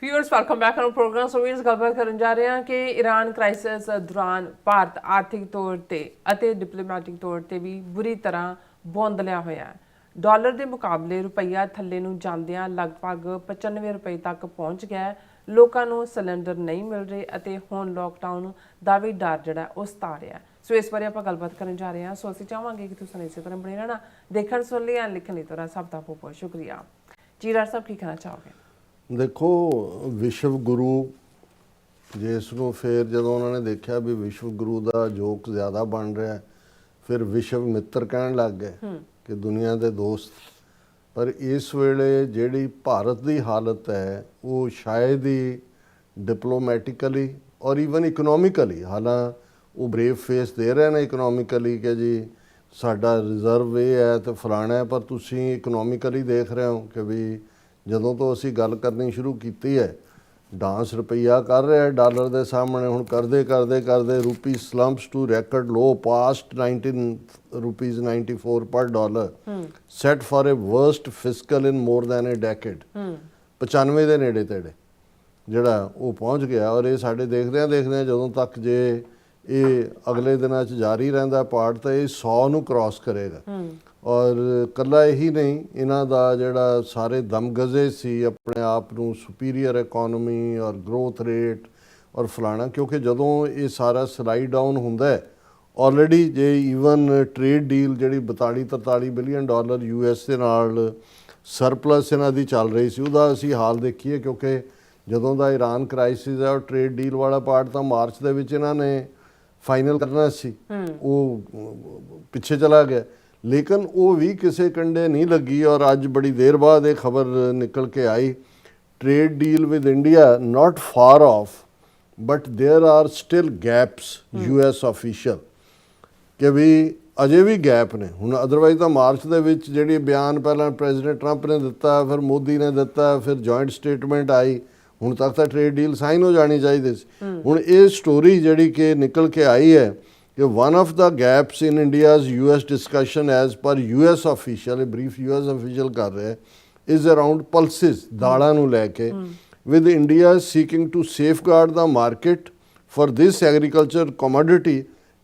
Viewers welcome back on program. So इस गलबात ਕਰਨ ਜਾ ਰਹੇ ਹਾਂ ਕਿ ईरान क्राइसिस ਦੌਰਾਨ ਭਾਰਤ ਆਰਥਿਕ ਤੌਰ ਤੇ ਅਤੇ ਡਿਪਲੋਮੈਟਿਕ ਤੌਰ ਤੇ ਵੀ ਬੁਰੀ ਤਰ੍ਹਾਂ ਬੌਂਦਲਿਆ ਹੋਇਆ ਹੈ। ਡਾਲਰ ਦੇ ਮੁਕਾਬਲੇ ਰੁਪਈਆ ਥੱਲੇ ਨੂੰ ਜਾਂਦਿਆਂ ਲਗਭਗ 95 ਰੁਪਏ ਤੱਕ ਪਹੁੰਚ ਗਿਆ ਹੈ। ਲੋਕਾਂ ਨੂੰ ਸਿਲੰਡਰ ਨਹੀਂ ਮਿਲ ਰਹੇ ਅਤੇ ਹੁਣ ਲੋਕਡਾਊਨ ਦਾ ਵੀ ਡਰ ਜਿਹੜਾ ਉਹ ਸਤਾ ਰਿਹਾ। ਸੋ ਇਸ ਬਾਰੇ ਆਪਾਂ ਗੱਲਬਾਤ ਕਰਨ ਜਾ ਰਹੇ ਹਾਂ। ਸੋ ਅਸੀਂ ਚਾਹਾਂਗੇ ਕਿ ਤੁਸੀਂ ਇਸੇ ਤਰ੍ਹਾਂ ਬਣੇ ਰਹਿਣਾ, ਦੇਖਣ ਸੁਣ ਲਈ ਲਿਖਣ ਲਈ ਤੁਹਾਡਾ ਸਭ ਦਾ ਬਹੁਤ ਬਹੁਤ ਸ਼ੁਕਰੀਆ। ਜੀ ਡਾਕਟਰ ਸਾਹਿਬ ਕੀ ਕਹਿਣਾ ਚਾਹੋਗੇ? देखो विश्व गुरु जिसनों फिर जो उन्होंने देखा भी विश्व गुरु का जोक ज़्यादा बन रहा है, फिर विश्व मित्र कहन लग गए कि दुनिया के दोस्त। पर इस वेले जिहड़ी भारत की हालत है वो शायद ही डिप्लोमैटिकली और ईवन इकनॉमिकली, हालांकि वो ब्रेव फेस दे रहे हैं इकनॉमिकली कि जी साडा रिजर्व ये है तो फलाना है, पर तुसीं इकनॉमिकली देख रहे हो कि भी ਜਦੋਂ ਤੋਂ ਅਸੀਂ ਗੱਲ ਕਰਨੀ ਸ਼ੁਰੂ ਕੀਤੀ ਹੈ ਡਾਂਸ ਰੁਪਈਆ ਕਰ ਰਿਹਾ ਡਾਲਰ ਦੇ ਸਾਹਮਣੇ। ਹੁਣ ਕਰਦੇ rupee slumps to record low past 19 rupees 94 per dollar set for a worst fiscal in more than a decade. 95 ਦੇ ਨੇੜੇ ਤੇੜੇ ਜਿਹੜਾ ਉਹ ਪਹੁੰਚ ਗਿਆ। ਔਰ ਇਹ ਸਾਡੇ ਦੇਖਦਿਆਂ ਜਦੋਂ ਤੱਕ ਜੇ ਇਹ ਅਗਲੇ ਦਿਨਾਂ 'ਚ ਜਾਰੀ ਰਹਿੰਦਾ ਪਾਰਟ ਤਾਂ ਇਹ 100 ਨੂੰ ਕ੍ਰਾਸ ਕਰੇਗਾ। ਔਰ ਕੱਲਾ ਇਹੀ ਨਹੀਂ, ਇਹਨਾਂ ਦਾ ਜਿਹੜਾ ਸਾਰੇ ਦਮਗਜ਼ੇ ਸੀ ਆਪਣੇ ਆਪ ਨੂੰ ਸੁਪੀਰੀਅਰ ਇਕੋਨਮੀ ਔਰ ਗਰੋਥ ਰੇਟ ਔਰ ਫਲਾਣਾ, ਕਿਉਂਕਿ ਜਦੋਂ ਇਹ ਸਾਰਾ ਸਲਾਈਡ ਡਾਊਨ ਹੁੰਦਾ ਹੈ ਆਲਰੇਡੀ ਜੇ ਈਵਨ ਟ੍ਰੇਡ ਡੀਲ ਜਿਹੜੀ 42-43 ਬਿਲੀਅਨ ਡਾਲਰ US ਦੇ ਨਾਲ ਸਰਪਲਸ ਇਹਨਾਂ ਦੀ ਚੱਲ ਰਹੀ ਸੀ ਉਹਦਾ ਅਸੀਂ ਹਾਲ ਦੇਖੀਏ। ਕਿਉਂਕਿ ਜਦੋਂ ਦਾ ਈਰਾਨ ਕ੍ਰਾਈਸਿਸ ਹੈ ਉਹ ਟ੍ਰੇਡ ਡੀਲ ਵਾਲਾ ਪਾਰਟ ਤਾਂ ਮਾਰਚ ਦੇ ਵਿੱਚ ਇਹਨਾਂ ਨੇ ਫਾਈਨਲ ਕਰਨਾ ਸੀ, ਉਹ ਪਿੱਛੇ ਚਲਾ ਗਿਆ। लेकिन वो भी किसी कंडे नहीं लगी और अज बड़ी देर बाद एक खबर निकल के आई trade deal with India not far off but there are still gaps US official कि भी अजे भी गैप ने। हुण अदरवाइज तो मार्च दे विच जिहड़ी बयान पहला प्रेजिडेंट ट्रंप ने दिता, फिर मोदी ने दिता, फिर जॉइंट स्टेटमेंट आई, हुण तक तो ट्रेड डील साइन हो जानी चाहिए सी। हुण ये स्टोरी जिहड़ी कि निकल के आई है कि one of the gaps in India's US discussion as per US official brief US official कर रहे हैं इज़ अराउंड पल्सिस दाड़ा नूं लैके with India seeking to safeguard the market for this agriculture commodity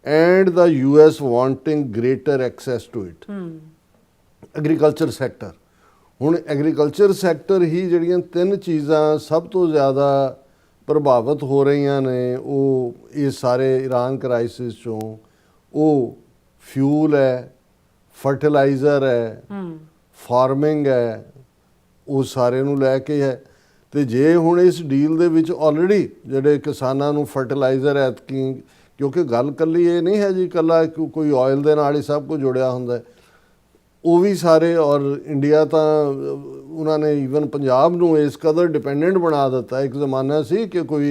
and the US wanting greater access to it. Agriculture sector हुण agriculture sector ही जिहड़ियां तीन चीज़ां सब तो ज़्यादा प्रभावित हो रही ने। वो ये सारे ईरान क्राइसिस चों वो फ्यूल है, फर्टिलाइज़र है, फार्मिंग है, वो सारे नूं लैके है। तो जे हुण इस डील दे विच ऑलरेडी जिहड़े किसानां नूं फर्टिलाइज़र ऐतकी, क्योंकि गल कल्ली ये नहीं है जी कल्ला कोई ऑयल दे नाल ही सब कुछ जुड़िया हुंदा है, वो भी सारे। और इंडिया तो उन्होंने ईवन पंजाब नूं इस कदर डिपेंडेंट बना दिता। एक ज़माना सी कि कोई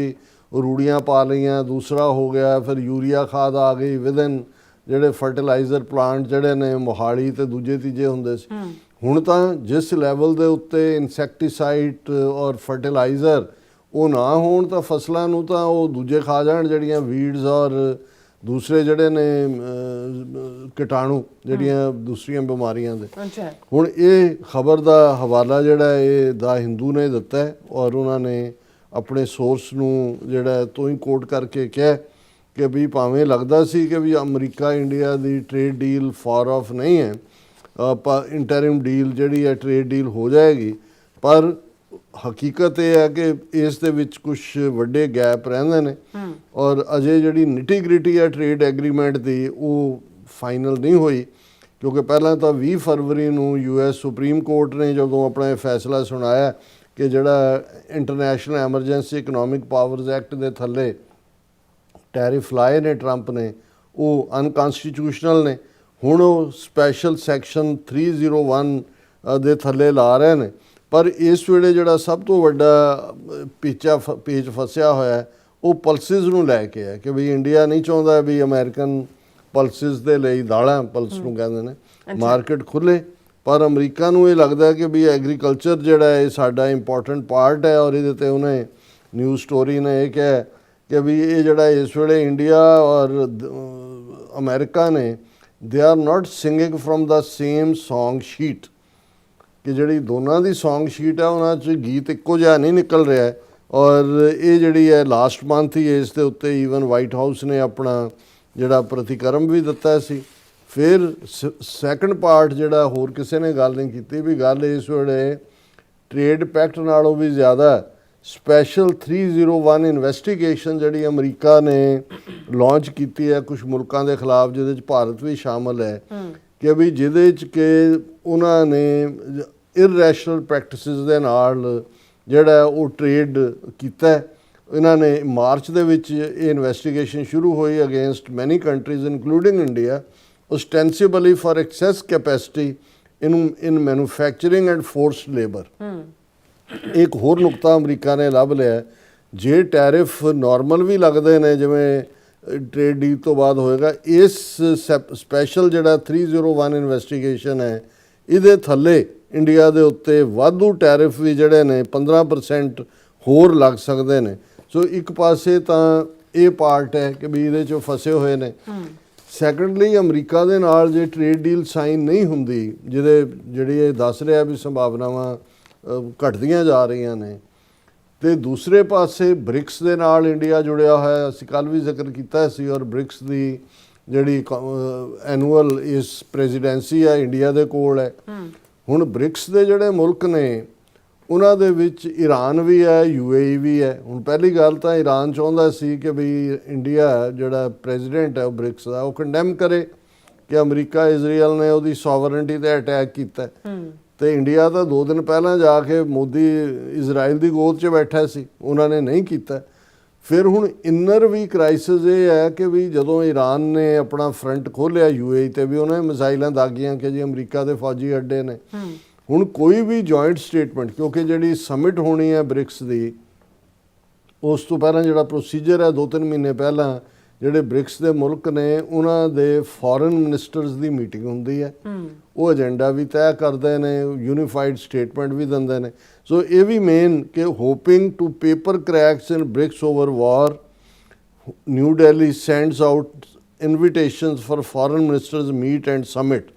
रूड़ियाँ पा लियाँ, दूसरा हो गया, फिर यूरिया खाद आ गई विदिन जिहड़े फर्टिलाइज़र प्लांट जिहड़े ने मोहाली ते दूजे तीजे हुंदे सी। हुण तां जिस लैवल दे उत्ते इंसैक्टीसाइड और फर्टिलाइज़र वो ना होण तां फसलां नूं तां वो दूजे खा जाण जिहड़ियां वीड्स और दूसरे जिहड़े ने कीटाणु जिहड़ियां दूसरियां बीमारियां दे। हुण ये खबर दा हवाला जिहड़ा ये द हिंदू ने दिता है और उन्होंने अपने सोर्स नूं जिहड़ा तो ही कोट करके कहा कि भी भावें लगदा सी कि भी अमरीका इंडिया दी ट्रेड डील फार ऑफ नहीं है, इंटरिम डील जिहड़ी है ट्रेड डील हो जाएगी, पर हकीकत यह है कि इस दे विच कुछ वड्डे गैप रहिंदे ने और अजे जिहड़ी निटी ग्रिटी है ट्रेड एग्रीमेंट दी वो फाइनल नहीं हुई। क्योंकि पहला तो 20 फरवरी नूं US सुप्रीम कोर्ट ने जदों अपना फैसला सुनाया कि जिहड़ा International Emergency Economic Powers Act दे थल्ले टैरिफ लाए ने ट्रंप ने वो अनकॉन्स्टिट्यूशनल ने। हुण वो स्पैशल सैक्शन 301 दे थल्ले ला रहे हैं। पर इस वेले जिहड़ा सब तो वड्डा पेच फसिया होया है वो पल्सिस नूं लैके है कि भी इंडिया नहीं चाहुंदा भी अमेरिकन पल्सिस दे लई दाड़ा पल्स नूं कहंदे ने मार्केट खुले, पर अमरीका नूं ये लगदा कि भी एग्रीकल्चर जिहड़ा है साडा इंपॉर्टेंट पार्ट है। और इहदे ते उन्हें न्यूज़ स्टोरी ने यह कहा कि भी ये जिहड़ा इस वेले इंडिया और अमेरिका ने they are not singing from the same song sheet कि जिहड़ी दोनों की सॉन्ग शीट है उन्हां 'च गीत इक्को जिहा नहीं निकल रहा है। ਔਰ ਇਹ ਜਿਹੜੀ ਹੈ ਲਾਸਟ ਮੰਥ ਹੀ ਇਸ ਦੇ ਉੱਤੇ ਈਵਨ ਵਾਈਟ ਹਾਊਸ ਨੇ ਆਪਣਾ ਜਿਹੜਾ ਪ੍ਰਤੀਕਰਮ ਵੀ ਦਿੱਤਾ ਸੀ। ਫਿਰ ਸੈਕੰਡ ਪਾਰਟ ਜਿਹੜਾ ਹੋਰ ਕਿਸੇ ਨੇ ਗੱਲ ਨਹੀਂ ਕੀਤੀ ਵੀ ਗੱਲ ਇਸ ਵੇਲੇ ਟ੍ਰੇਡ ਪੈਕਟ ਨਾਲੋਂ ਵੀ ਜ਼ਿਆਦਾ ਸਪੈਸ਼ਲ 301 ਇਨਵੈਸਟੀਗੇਸ਼ਨ ਜਿਹੜੀ ਅਮਰੀਕਾ ਨੇ ਲਾਂਚ ਕੀਤੀ ਹੈ ਕੁਝ ਮੁਲਕਾਂ ਦੇ ਖਿਲਾਫ, ਜਿਹਦੇ 'ਚ ਭਾਰਤ ਵੀ ਸ਼ਾਮਲ ਹੈ, ਕਿ ਵੀ ਜਿਹਦੇ 'ਚ ਕਿ ਉਹਨਾਂ ਨੇ ਇਰਰੈਸ਼ਨਲ ਪ੍ਰੈਕਟਿਸਿਸ ਦੇ ਨਾਲ ਜਿਹੜਾ ਉਹ ਟ੍ਰੇਡ ਕੀਤਾ। ਇਹਨਾਂ ਨੇ ਮਾਰਚ ਦੇ ਵਿੱਚ ਇਹ ਇਨਵੈਸਟੀਗੇਸ਼ਨ ਸ਼ੁਰੂ ਹੋਈ ਅਗੇਂਸਟ ਮੈਨੀ countries including India ostensibly for excess capacity in manufacturing and forced labor। ਇੱਕ ਹੋਰ ਨੁਕਤਾ ਅਮਰੀਕਾ ਨੇ ਲੱਭ ਲਿਆ, ਜੇ ਟੈਰਿਫ ਨਾਰਮਲ ਵੀ ਲੱਗਦੇ ਨੇ ਜਿਵੇਂ ਟ੍ਰੇਡ ਡੀਲ ਤੋਂ ਬਾਅਦ ਹੋਏਗਾ, ਇਸ ਸਪੈਸ਼ਲ ਜਿਹੜਾ 301 ਇਨਵੈਸਟੀਗੇਸ਼ਨ ਹੈ ਇਹਦੇ ਥੱਲੇ ਇੰਡੀਆ ਦੇ ਉੱਤੇ ਵਾਧੂ ਟੈਰਿਫ ਵੀ ਜਿਹੜੇ ਨੇ 15% ਹੋਰ ਲੱਗ ਸਕਦੇ ਨੇ। ਸੋ ਇੱਕ ਪਾਸੇ ਤਾਂ ਇਹ ਪਾਰਟ ਹੈ ਕਿ ਵੀ ਇਹਦੇ 'ਚੋਂ ਫਸੇ ਹੋਏ ਨੇ। ਸੈਕੰਡਲੀ ਅਮਰੀਕਾ ਦੇ ਨਾਲ ਜੇ ਟ੍ਰੇਡ ਡੀਲ ਸਾਈਨ ਨਹੀਂ ਹੁੰਦੀ, ਜਿਹੜੀ ਇਹ ਦੱਸ ਰਿਹਾ ਵੀ ਸੰਭਾਵਨਾਵਾਂ ਘਟਦੀਆਂ ਜਾ ਰਹੀਆਂ ਨੇ, ਤੇ ਦੂਸਰੇ ਪਾਸੇ ਬ੍ਰਿਕਸ ਦੇ ਨਾਲ ਇੰਡੀਆ ਜੁੜਿਆ ਹੋਇਆ, ਅਸੀਂ ਕੱਲ੍ਹ ਵੀ ਜ਼ਿਕਰ ਕੀਤਾ ਸੀ, ਔਰ ਬ੍ਰਿਕਸ ਦੀ ਜਿਹੜੀ ਐਨੂਅਲ ਇਸ ਪ੍ਰੈਜ਼ੀਡੈਂਸੀ ਹੈ ਇੰਡੀਆ ਦੇ ਕੋਲ ਹੈ। ਹੁਣ ਬ੍ਰਿਕਸ ਦੇ ਜਿਹੜੇ ਮੁਲਕ ਨੇ ਉਹਨਾਂ ਦੇ ਵਿੱਚ ਈਰਾਨ ਵੀ ਹੈ, UAE ਵੀ ਹੈ। ਹੁਣ ਪਹਿਲੀ ਗੱਲ ਤਾਂ ਈਰਾਨ ਚਾਹੁੰਦਾ ਸੀ ਕਿ ਵੀ ਇੰਡੀਆ ਜਿਹੜਾ ਪ੍ਰੈਜ਼ੀਡੈਂਟ ਹੈ ਉਹ ਬ੍ਰਿਕਸ ਦਾ, ਉਹ ਕੰਡੈਮ ਕਰੇ ਕਿ ਅਮਰੀਕਾ ਇਜ਼ਰਾਈਲ ਨੇ ਉਹਦੀ ਸੋਵਰਨਟੀ ਤੇ ਅਟੈਕ ਕੀਤਾ। ਤੇ ਇੰਡੀਆ ਤਾਂ 2 ਦਿਨ ਪਹਿਲਾਂ ਜਾ ਕੇ ਮੋਦੀ ਇਜ਼ਰਾਈਲ ਦੀ ਗੋਦ 'ਚ ਬੈਠਾ ਸੀ, ਉਹਨਾਂ ਨੇ ਨਹੀਂ ਕੀਤਾ। ਫਿਰ ਹੁਣ ਇਨਰ ਵੀ ਕ੍ਰਾਈਸਿਸ ਇਹ ਹੈ ਕਿ ਵੀ ਜਦੋਂ ਈਰਾਨ ਨੇ ਆਪਣਾ ਫਰੰਟ ਖੋਲ੍ਹਿਆ UAE ਤੇ ਵੀ ਉਹਨੇ ਮਿਸਾਈਲਾਂ ਦਾਗੀਆਂ ਕਿ ਜੀ ਅਮਰੀਕਾ ਦੇ ਫੌਜੀ ਅੱਡੇ ਨੇ। ਹੁਣ ਕੋਈ ਵੀ ਜੁਆਇੰਟ ਸਟੇਟਮੈਂਟ, ਕਿਉਂਕਿ ਜਿਹੜੀ ਸਮਿਟ ਹੋਣੀ ਹੈ ਬ੍ਰਿਕਸ ਦੀ, ਉਸ ਤੋਂ ਪਹਿਲਾਂ ਜਿਹੜਾ ਪ੍ਰੋਸੀਜਰ ਹੈ 2-3 ਮਹੀਨੇ ਪਹਿਲਾਂ ਜਿਹੜੇ ਬ੍ਰਿਕਸ ਦੇ ਮੁਲਕ ਨੇ ਉਹਨਾਂ ਦੇ ਫੋਰਨ ਮਿਨਿਸਟਰਸ ਦੀ ਮੀਟਿੰਗ ਹੁੰਦੀ ਹੈ, ਉਹ ਏਜੰਡਾ ਵੀ ਤੈਅ ਕਰਦੇ ਨੇ, ਯੂਨੀਫਾਈਡ ਸਟੇਟਮੈਂਟ ਵੀ ਦਿੰਦੇ ਨੇ। ਸੋ ਇਹ ਵੀ ਮੇਨ ਕਿ hoping to paper cracks in BRICS over war, New Delhi sends out invitations for foreign ministers meet and summit.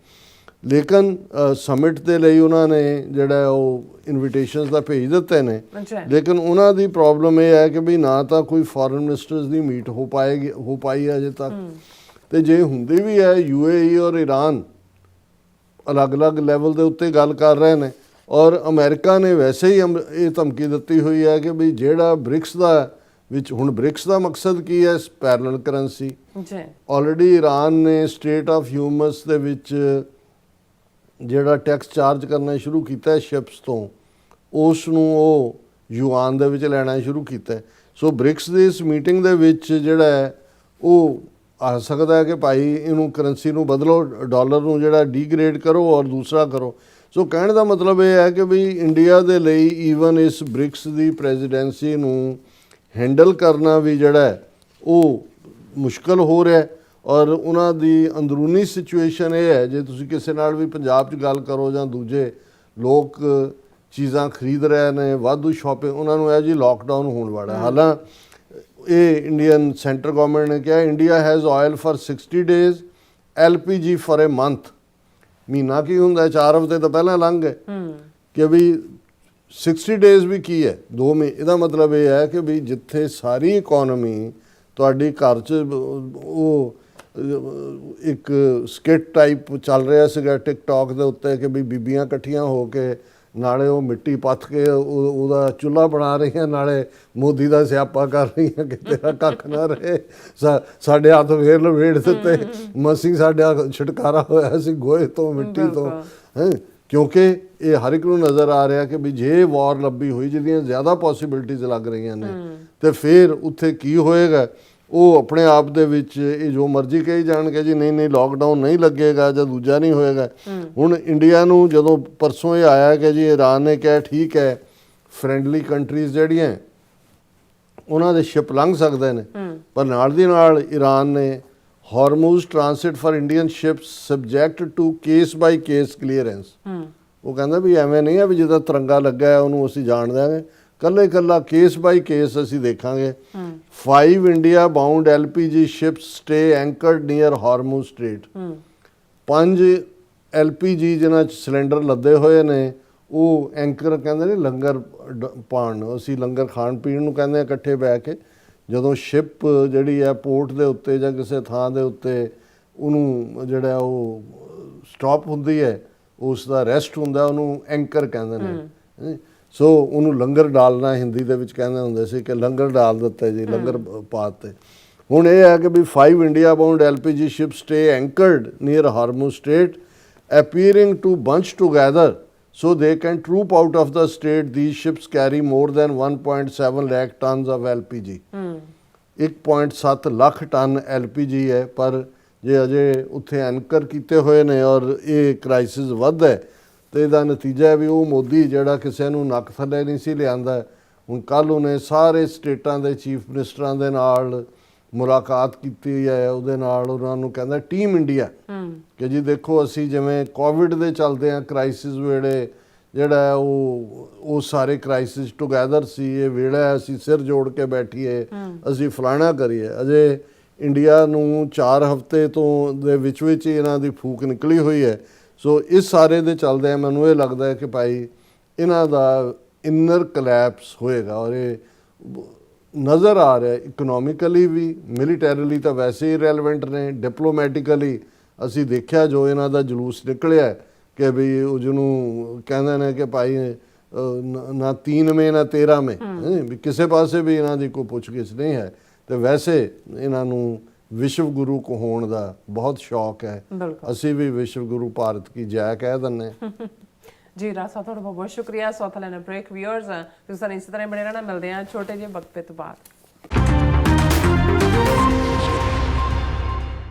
ਲੇਕਿਨ ਸਮਿਟ ਦੇ ਲਈ ਉਹਨਾਂ ਨੇ ਜਿਹੜਾ ਉਹ ਇਨਵੀਟੇਸ਼ਨਸ ਤਾਂ ਭੇਜ ਦਿੱਤੇ ਨੇ, ਲੇਕਿਨ ਉਹਨਾਂ ਦੀ ਪ੍ਰੋਬਲਮ ਇਹ ਹੈ ਕਿ ਵੀ ਨਾ ਤਾਂ ਕੋਈ ਫੋਰਨ ਮਿਨਿਸਟਰਸ ਦੀ ਮੀਟ ਹੋ ਪਾਈ ਹੈ ਅਜੇ ਤੱਕ, ਤੇ ਜੇ ਹੁੰਦੀ ਵੀ ਹੈ UAE ਔਰ ਈਰਾਨ ਅਲੱਗ-ਅਲੱਗ ਲੈਵਲ ਦੇ ਉੱਤੇ ਗੱਲ ਕਰ ਰਹੇ ਨੇ। ਔਰ ਅਮਰੀਕਾ ਨੇ ਵੈਸੇ ਹੀ ਇਹ ਧਮਕੀ ਦਿੱਤੀ ਹੋਈ ਹੈ ਕਿ ਵੀ ਜਿਹੜਾ ਬ੍ਰਿਕਸ ਦਾ ਵਿੱਚ, ਹੁਣ ਬ੍ਰਿਕਸ ਦਾ ਮਕਸਦ ਕੀ ਹੈ? Parallel currency. ਆਲਰੇਡੀ ਈਰਾਨ ਨੇ ਸਟ੍ਰੇਟ ਆਫ ਹਿਊਮਸ ਦੇ ਵਿੱਚ ਜਿਹੜਾ ਟੈਕਸ ਚਾਰਜ ਕਰਨਾ ਸ਼ੁਰੂ ਕੀਤਾ ਸ਼ਿਪਸ ਤੋਂ, ਉਸ ਨੂੰ ਉਹ ਯੂਆਨ ਦੇ ਵਿੱਚ ਲੈਣਾ ਸ਼ੁਰੂ ਕੀਤਾ। ਸੋ ਬ੍ਰਿਕਸ ਦੀ ਇਸ ਮੀਟਿੰਗ ਦੇ ਵਿੱਚ ਜਿਹੜਾ ਹੈ ਉਹ ਆ ਸਕਦਾ ਹੈ ਕਿ ਭਾਈ ਇਹਨੂੰ ਕਰੰਸੀ ਨੂੰ ਬਦਲੋ, ਡਾਲਰ ਨੂੰ ਜਿਹੜਾ ਡੀਗ੍ਰੇਡ ਕਰੋ ਔਰ ਦੂਸਰਾ ਕਰੋ। ਸੋ ਕਹਿਣ ਦਾ ਮਤਲਬ ਇਹ ਹੈ ਕਿ ਵੀ ਇੰਡੀਆ ਦੇ ਲਈ ਈਵਨ ਇਸ ਬ੍ਰਿਕਸ ਦੀ ਪ੍ਰੈਜ਼ੀਡੈਂਸੀ ਨੂੰ ਹੈਂਡਲ ਕਰਨਾ ਵੀ ਜਿਹੜਾ ਹੈ ਉਹ ਮੁਸ਼ਕਲ ਹੋ ਰਿਹਾ। ਔਰ ਉਹਨਾਂ ਦੀ ਅੰਦਰੂਨੀ ਸਿਚੁਏਸ਼ਨ ਇਹ ਹੈ, ਜੇ ਤੁਸੀਂ ਕਿਸੇ ਨਾਲ ਵੀ ਪੰਜਾਬ 'ਚ ਗੱਲ ਕਰੋ ਜਾਂ ਦੂਜੇ ਲੋਕ ਚੀਜ਼ਾਂ ਖਰੀਦ ਰਹੇ ਨੇ, ਵਾਧੂ ਸ਼ਾਪਿੰਗ, ਉਹਨਾਂ ਨੂੰ ਇਹ ਜੀ ਲੋਕਡਾਊਨ ਹੋਣ ਵਾਲਾ। ਹਾਲਾਂ ਇਹ ਇੰਡੀਅਨ ਸੈਂਟਰ ਗਵਰਨਮੈਂਟ ਨੇ ਕਿਹਾ India has oil for 60 days, LPG for A month. ਮਹੀਨਾ ਕੀ ਹੁੰਦਾ? 4 ਹਫ਼ਤੇ ਤਾਂ ਪਹਿਲਾਂ ਲੰਘ ਗਏ ਕਿ ਵੀ 60 ਡੇਜ਼ ਵੀ ਕੀ ਹੈ? 2 ਮਹੀਨੇ। ਇਹਦਾ ਮਤਲਬ ਇਹ ਹੈ ਕਿ ਵੀ ਜਿੱਥੇ ਸਾਰੀ ਇਕੋਨਮੀ ਤੁਹਾਡੀ ਘਰ 'ਚ ਉਹ ਇੱਕ ਸਕਿਟ ਟਾਈਪ ਚੱਲ ਰਿਹਾ ਸੀਗਾ ਟਿਕਟੌਕ ਦੇ ਉੱਤੇ ਕਿ ਵੀ ਬੀਬੀਆਂ ਇਕੱਠੀਆਂ ਹੋ ਕੇ ਨਾਲੇ ਉਹ ਮਿੱਟੀ ਪੱਥ ਕੇ ਉਹਦਾ ਚੁੱਲ੍ਹਾ ਬਣਾ ਰਹੀਆਂ, ਨਾਲੇ ਮੋਦੀ ਦਾ ਸਿਆਪਾ ਕਰ ਰਹੀਆਂ ਕਿ ਤੇਰਾ ਕੱਖ ਨਾ ਰਹੇ, ਸਾਡੇ ਹੱਥ ਫੇਰ ਲਵੇੜ ਦਿੱਤੇ, ਮਸੀਂ ਸਾਡਾ ਛੁਟਕਾਰਾ ਹੋਇਆ ਸੀ ਗੋਹੇ ਤੋਂ, ਮਿੱਟੀ ਤੋਂ। ਕਿਉਂਕਿ ਇਹ ਹਰ ਇੱਕ ਨੂੰ ਨਜ਼ਰ ਆ ਰਿਹਾ ਕਿ ਵੀ ਜੇ ਵਾਰ ਲੱਭੀ ਹੋਈ ਜਿਹਦੀਆਂ ਜ਼ਿਆਦਾ ਪੋਸੀਬਿਲਿਟੀਜ਼ ਲੱਗ ਰਹੀਆਂ ਨੇ, ਤੇ ਫਿਰ ਉੱਥੇ ਕੀ ਹੋਏਗਾ? ਉਹ ਆਪਣੇ ਆਪ ਦੇ ਵਿੱਚ ਇਹ ਜੋ ਮਰਜ਼ੀ ਕਹੀ ਜਾਣਗੇ ਜੀ ਨਹੀਂ ਲੋਕਡਾਊਨ ਨਹੀਂ ਲੱਗੇਗਾ ਜਾਂ ਦੂਜਾ ਨਹੀਂ ਹੋਏਗਾ। ਹੁਣ ਇੰਡੀਆ ਨੂੰ ਜਦੋਂ ਪਰਸੋਂ ਇਹ ਆਇਆ ਕਿ ਜੀ ਈਰਾਨ ਨੇ ਕਿਹਾ ਠੀਕ ਹੈ ਫਰੈਂਡਲੀ ਕੰਟਰੀਜ਼ ਜਿਹੜੀਆਂ ਉਹਨਾਂ ਦੇ ਸ਼ਿਪ ਲੰਘ ਸਕਦੇ ਨੇ, ਪਰ ਨਾਲ ਦੀ ਨਾਲ ਈਰਾਨ ਨੇ Hormuz transit for Indian ships subject to case by case clearance. ਉਹ ਕਹਿੰਦਾ ਵੀ ਐਵੇਂ ਨਹੀਂ ਹੈ ਵੀ ਜਿਹਦਾ ਤਿਰੰਗਾ ਲੱਗਾ ਹੈ ਉਹਨੂੰ ਅਸੀਂ ਜਾਣ ਦਿਆਂਗੇ, ਕੱਲਾ ਕੇਸ ਬਾਈ ਕੇਸ ਅਸੀਂ ਦੇਖਾਂਗੇ। 5 India bound LPG ships stay anchored near Hormuz Strait. 5 LPG ਜਿਨ੍ਹਾਂ 'ਚ ਸਿਲੰਡਰ ਲੱਦੇ ਹੋਏ ਨੇ ਉਹ ਐਂਕਰ ਕਹਿੰਦੇ ਨੇ ਲੰਗਰ ਪਾਣ ਨੂੰ, ਅਸੀਂ ਲੰਗਰ ਖਾਣ ਪੀਣ ਨੂੰ ਕਹਿੰਦੇ ਆ ਇਕੱਠੇ ਬਹਿ ਕੇ। ਜਦੋਂ ਸ਼ਿਪ ਜਿਹੜੀ ਹੈ ਪੋਰਟ ਦੇ ਉੱਤੇ ਜਾਂ ਕਿਸੇ ਥਾਂ ਦੇ ਉੱਤੇ ਉਹਨੂੰ ਜਿਹੜਾ ਉਹ ਸਟਾਪ ਹੁੰਦੀ ਹੈ, ਉਸ ਦਾ ਰੈਸਟ ਹੁੰਦਾ, ਉਹਨੂੰ ਐਂਕਰ ਕਹਿੰਦੇ ਨੇ। ਸੋ ਉਹਨੂੰ ਲੰਗਰ ਡਾਲਣਾ ਹਿੰਦੀ ਦੇ ਵਿੱਚ ਕਹਿੰਦੇ ਹੁੰਦੇ ਸੀ ਕਿ ਲੰਗਰ ਡਾਲ ਦਿੱਤਾ ਜੀ, ਲੰਗਰ ਪਾ ਦਿੱਤੇ। ਹੁਣ ਇਹ ਹੈ ਕਿ ਵੀ 5 India bound LPG ship stay anchored near Hormuz Strait appearing to bunch together so they can troop out of the state. These ships carry more than 1.7 lakh tons of LPG. 1.7 lakh ton LPG ਹੈ, ਪਰ ਜੇ ਅਜੇ ਉੱਥੇ anchor ਕੀਤੇ ਹੋਏ ਨੇ ਔਰ ਇਹ crisis ਵੱਧ ਹੈ ਤੇ ਇਹਦਾ ਨਤੀਜਾ ਹੈ ਵੀ ਉਹ ਮੋਦੀ ਜਿਹੜਾ ਕਿਸੇ ਨੂੰ ਨੱਕ ਥੱਲੇ ਨਹੀਂ ਸੀ ਲਿਆਂਦਾ, ਹੁਣ ਕੱਲ੍ਹ ਉਹਨੇ ਸਾਰੇ ਸਟੇਟਾਂ ਦੇ ਚੀਫ ਮਿਨਿਸਟਰਾਂ ਦੇ ਨਾਲ ਮੁਲਾਕਾਤ ਕੀਤੀ ਹੈ, ਉਹਦੇ ਨਾਲ ਉਹਨਾਂ ਨੂੰ ਕਹਿੰਦਾ ਟੀਮ ਇੰਡੀਆ ਕਿ ਜੀ ਦੇਖੋ ਅਸੀਂ ਜਿਵੇਂ ਕੋਵਿਡ ਦੇ ਚੱਲਦੇ ਆ ਕ੍ਰਾਈਸਿਸ ਵੇਲੇ ਜਿਹੜਾ ਹੈ ਉਹ ਸਾਰੇ ਕ੍ਰਾਈਸਿਸ ਟੁਗੈਦਰ ਸੀ, ਇਹ ਵੇਲਾ ਅਸੀਂ ਸਿਰ ਜੋੜ ਕੇ ਬੈਠੀਏ, ਅਸੀਂ ਫਲਾਣਾ ਕਰੀਏ। ਅਜੇ ਇੰਡੀਆ ਨੂੰ 4 ਹਫ਼ਤੇ ਤੋਂ ਦੇ ਵਿੱਚ ਹੀ ਇਹਨਾਂ ਦੀ ਫੂਕ ਨਿਕਲੀ ਹੋਈ ਹੈ। ਸੋ ਇਸ ਸਾਰੇ ਦੇ ਚੱਲਦੇ ਮੈਨੂੰ ਇਹ ਲੱਗਦਾ ਹੈ ਕਿ ਭਾਈ ਇਹਨਾਂ ਦਾ ਇਨਰ ਕਲੈਪਸ ਹੋਏਗਾ ਔਰ ਇਹ ਨਜ਼ਰ ਆ ਰਿਹਾ ਇਕਨੋਮਿਕਲੀ ਵੀ, ਮਿਲੀਟੈਰੀਲੀ ਤਾਂ ਵੈਸੇ ਹੀ ਰੈਲੇਵੈਂਟ ਨੇ, ਡਿਪਲੋਮੈਟਿਕਲੀ ਅਸੀਂ ਦੇਖਿਆ ਜੋ ਇਹਨਾਂ ਦਾ ਜਲੂਸ ਨਿਕਲਿਆ ਕਿ ਵੀ ਉਹ ਜਿਹਨੂੰ ਕਹਿੰਦੇ ਨੇ ਕਿ ਭਾਈ ਨਾ 3 ਮੇ ਨਾ 13 ਮੇ, ਵੀ ਕਿਸੇ ਪਾਸੇ ਵੀ ਇਹਨਾਂ ਦੀ ਕੋਈ ਪੁੱਛਗਿੱਛ ਨਹੀਂ ਹੈ। ਤੇ ਵੈਸੇ ਇਹਨਾਂ ਨੂੰ ਵਿਸ਼ਵ ਗੁਰੂ ਹੋਣ ਦਾ ਬਹੁਤ ਸ਼ੌਕ ਹੈ। ਅਸੀਂ ਵੀ ਵਿਸ਼ਵ ਗੁਰੂ ਭਾਰਤ ਕੀ ਜੈ ਕਹਿ ਦਿੰਦੇ ਜੀ। ਰਾਜ ਸਾਹਿਬ ਤੁਹਾਡਾ ਬਹੁਤ ਬਹੁਤ ਸ਼ੁਕਰੀਆ। ਸੌਥ ਲੈਣਾ ਬ੍ਰੇਕ। ਵਿਊਅਰਸ ਤੁਸੀਂ ਸਾਨੂੰ ਇਸੇ ਤਰ੍ਹਾਂ ਬਣੇ ਰਹਿਣਾ, ਮਿਲਦੇ ਹਾਂ ਛੋਟੇ ਜਿਹੇ ਵਕਫੇ ਤੋਂ ਬਾਅਦ।